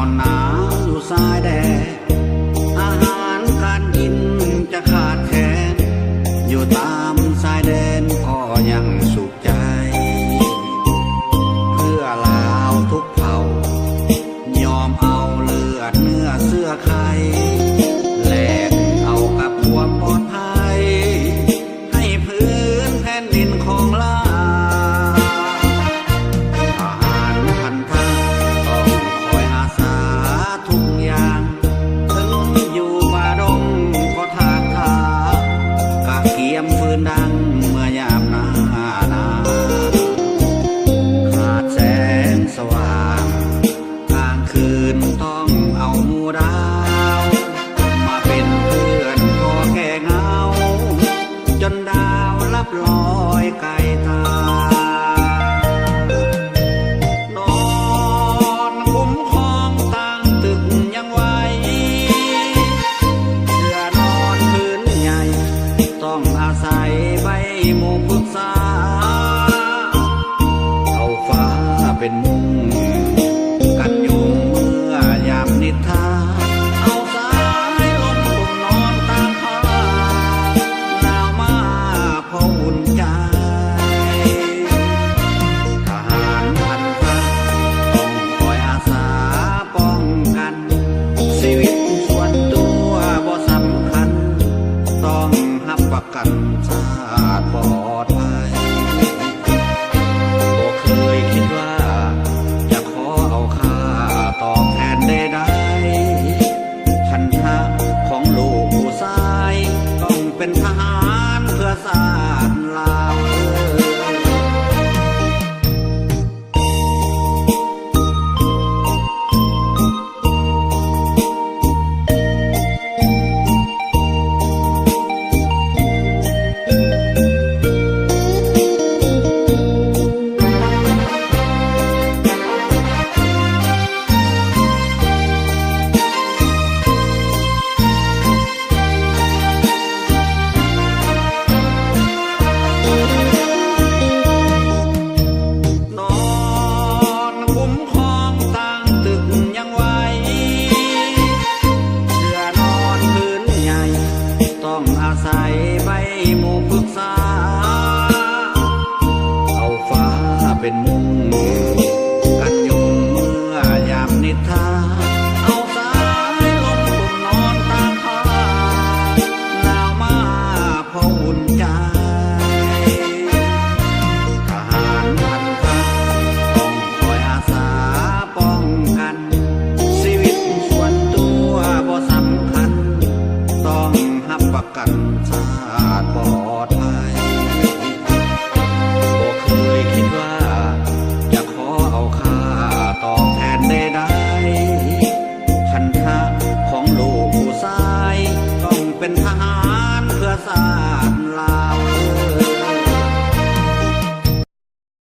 อนหนาวอยู่สายแดนอาหารการกินจะขาดแคลนอยู่ตามสายแดนก็ยังสุขใจเพื่อลาวทุกเผ่ายอมเอาเลือดเนื้อเสื้อไข่แลกเอากับความปลอดภัยให้พื้นแผ่นดินของลาวทหารพันธะต้องคอยอาสาทุกอย่างถึงอยู่ป่าดงก็ทากทากะเกียมฟืนดังเมื่อยามหน้าหนาวขาดแสงสว่างกลางคืนต้องเอาหมู่ดาวมาเป็นเพื่อนพอแก่เงาจนดาวลับลอยไกลตานอนคุ้มครองตั้งตึกยังไหวเพื่อนอนพื้นใหญ่ต้องอาศัยใบหมู่ปรึกษาเอาฟ้าเป็นมุงกันยุงเมื่อยามนิทราเอาสายลมกลุ่มนอนตามผ้าหนาวมาพออุ่นใจทหารพันธะต้องคอยอาสาป้องกันชีวิตส่วนตัวบ่สำคัญต้องรับประกัน